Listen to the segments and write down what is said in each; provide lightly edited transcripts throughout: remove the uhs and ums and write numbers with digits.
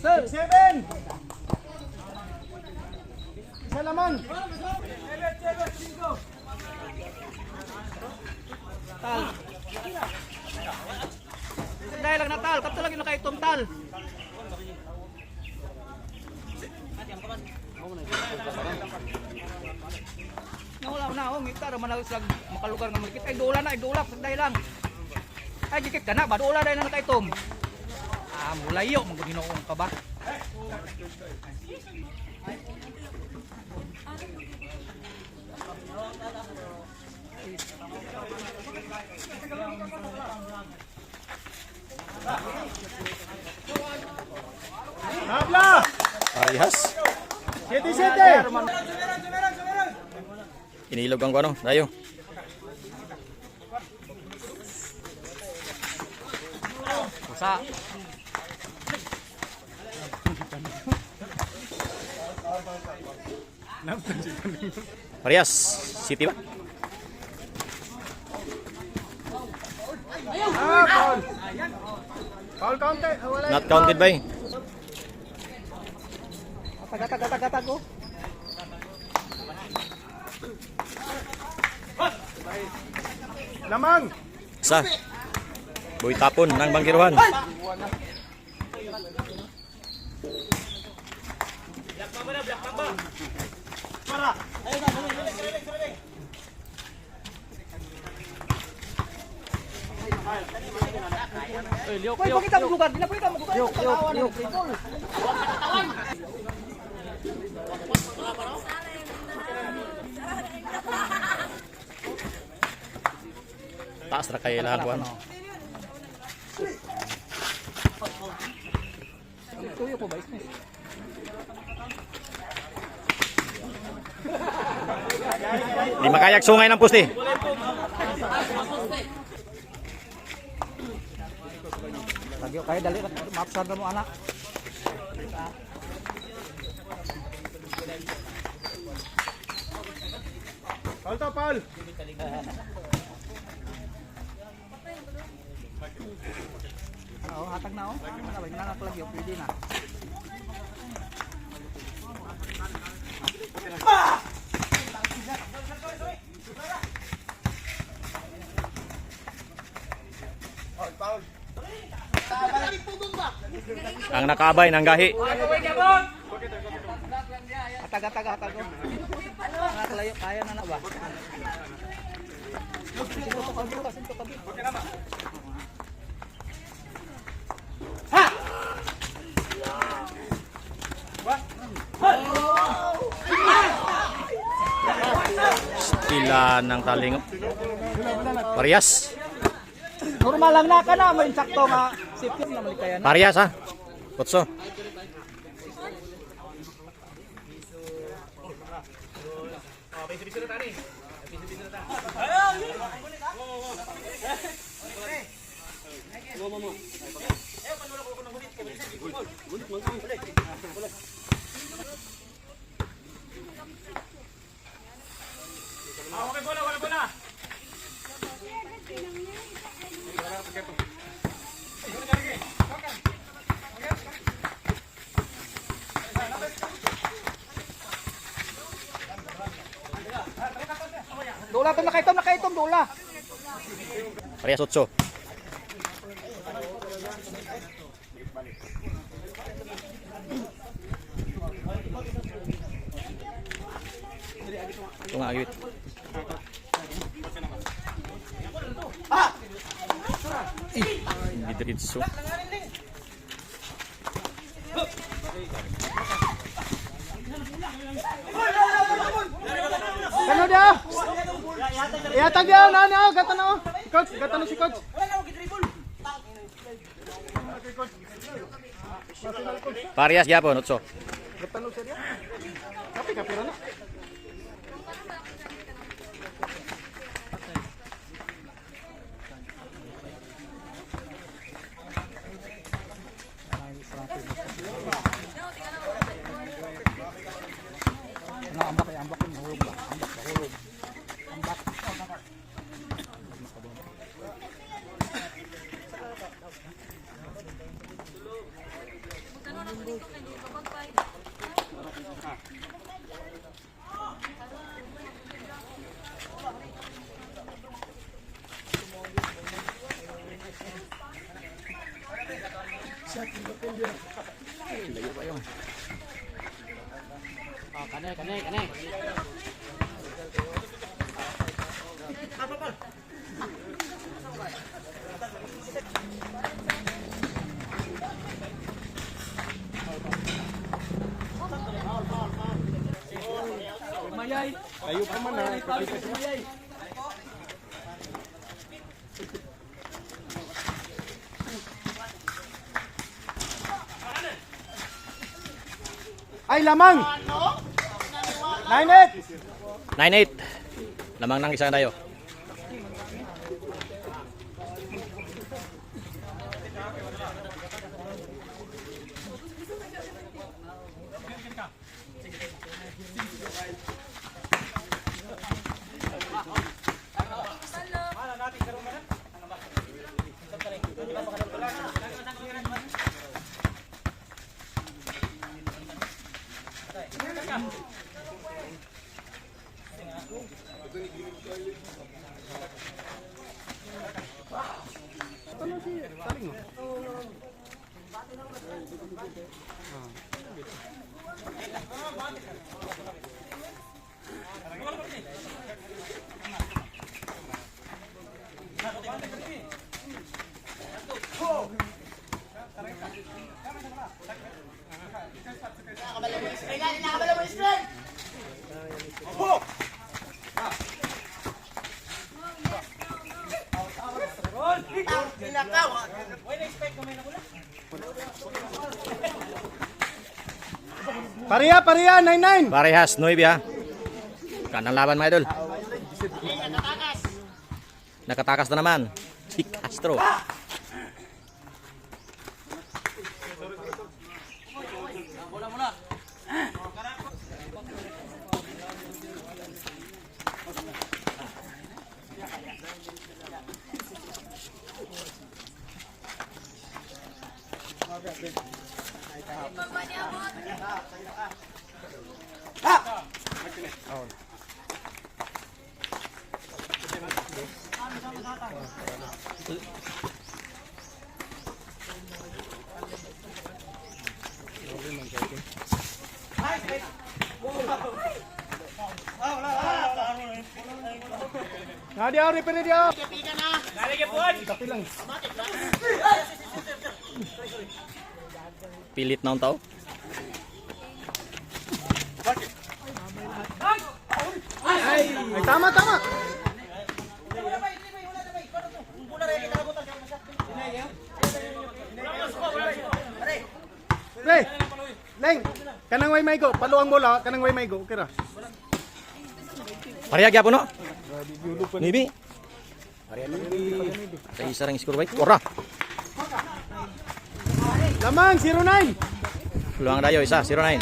Sir. 7. Isa lamang. 7, 5. Tal. Dahil lang na tal. Kapto lang yung nakaitom tal. Nawala na ako. Ngita raman ako sa makalugar ng malikit. Ay dola na. Ay dola. Dahil lang. Ay dikit ka na. Ba dola dahil na nakaitom. Ah mulayo. Magaginoong ka ba? Habla! Parehas. 7-7. Inilog ang ano, dayo. Pusa. Parehas. City ba? Foul. Foul counted. Wala. Not counted ba eh? Tagatag ko. Lamang. Isa. Boy tapon ng Bangkiruhan. Koy, pakita mo lugar. Dila pakita mo lugar. Yok. Taas ra kay lahat kuan. Tuyo ko ba ismes? Di makayag sungay ng puste. Lagyo kay dali mapsar mo anak. Paul to Paul. Oh, hatag na oh. Ano ba nakaklagyo pwede na. Ang nakabay ng gahi. Hatag ko. Nakakalayo kaya na ba? Sinto ka. Pila ng taling. Parehas. Normal lang na ka na, may insakto nga safety na malikayan. Parehas ha. Kutso. Wala. Dola to nakaitom dola. Parehas 8. Ito nga agit. Hindi diretso. Kano dia? Ihatag dia na gata na. Coach, gata na si coach. Parehas gyapon 8. Gata na siya dia. Kapi kapira na. Kanay. Mayay. Ayo pa man na. Mayay. Ay, lamang! 9-8! 9-8. Lamang ng isang dayo. Pareha, 9-9! Parehas, 9 ha. Kanang laban mga idol. Nakatakas na naman. Si Castro. Nah, dia repair dia. Pilit na tao. Ay, tama. Pre, Leng, kanang way maigo, paluang bola, kanang way maigo, kira. Pareha gyapon no? Nibi. Sa isa ring score bike. Ora. Lamang 09. Peluang dayo isa 09.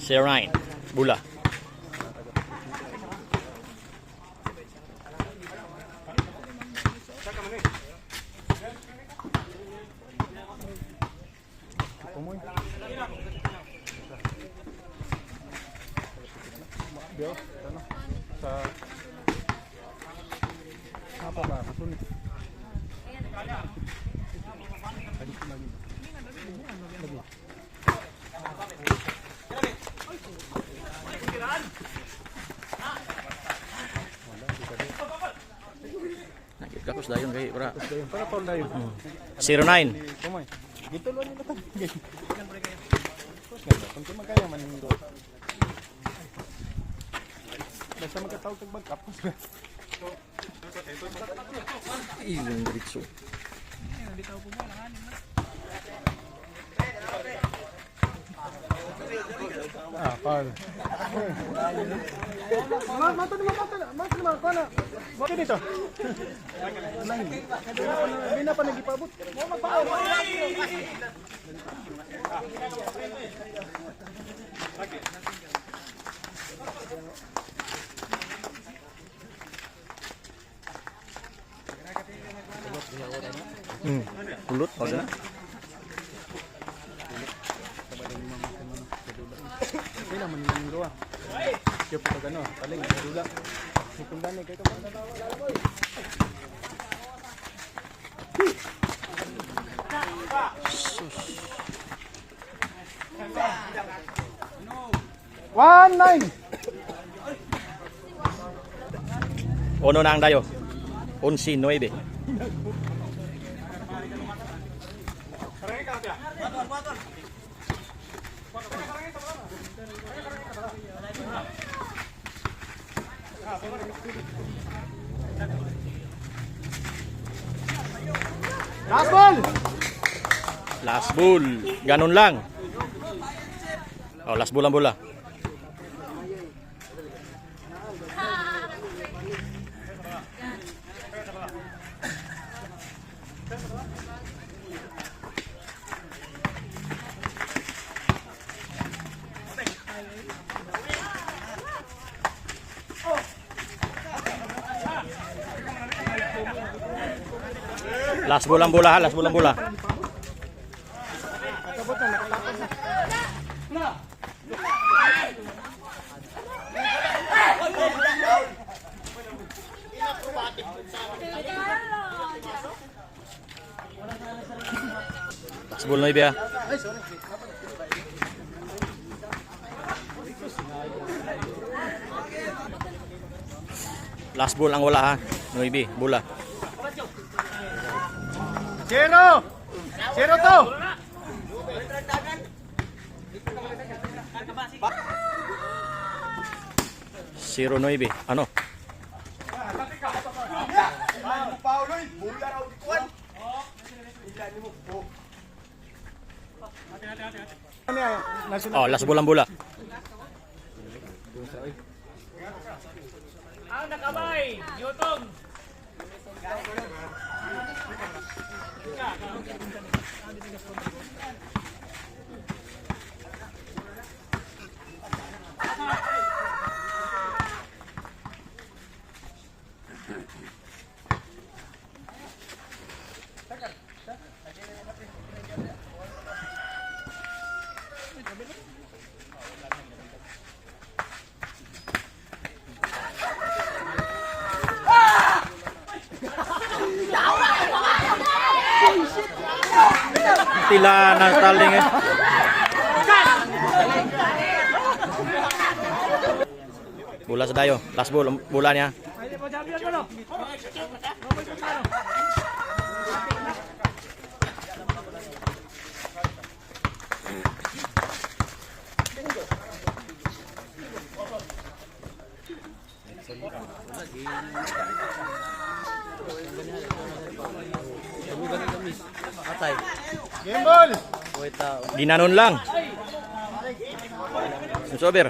09. Bola. Apa ba? Masunod. Nakit ka kus dayon kay para Para foul na yun. 09. Kumay. Dito lo nila tan. Kung magkaya man nindot. Basta magkatawag tag bagkapos. Iyon diretso. Ah, foul. Mata naman, kana. Bakit dito? Hindi na pa nagipabot. Mo magpaaw. Pulut pag na. dalawa. Siya po pag ano, paling, dula. Hukong dani, kayo ka pa. One, nine. Uno na ang dayo. 11-9. Last ball. Last ball. Ganun lang. Oh, last ball ang bola. Last ball ang bola ha, last ball ang bola. Last ball na iba. Last ball ang wala ha, Noibi, bola. 0. 0-2. Zero Noibi. Ano? Ano yan? National. Oh, last ball ang bola. Ang nakamay, Yutong. Tila na taling eh. Bola sa dayo. Last ball, bola niya. Game ball. Ginanon lang. Super.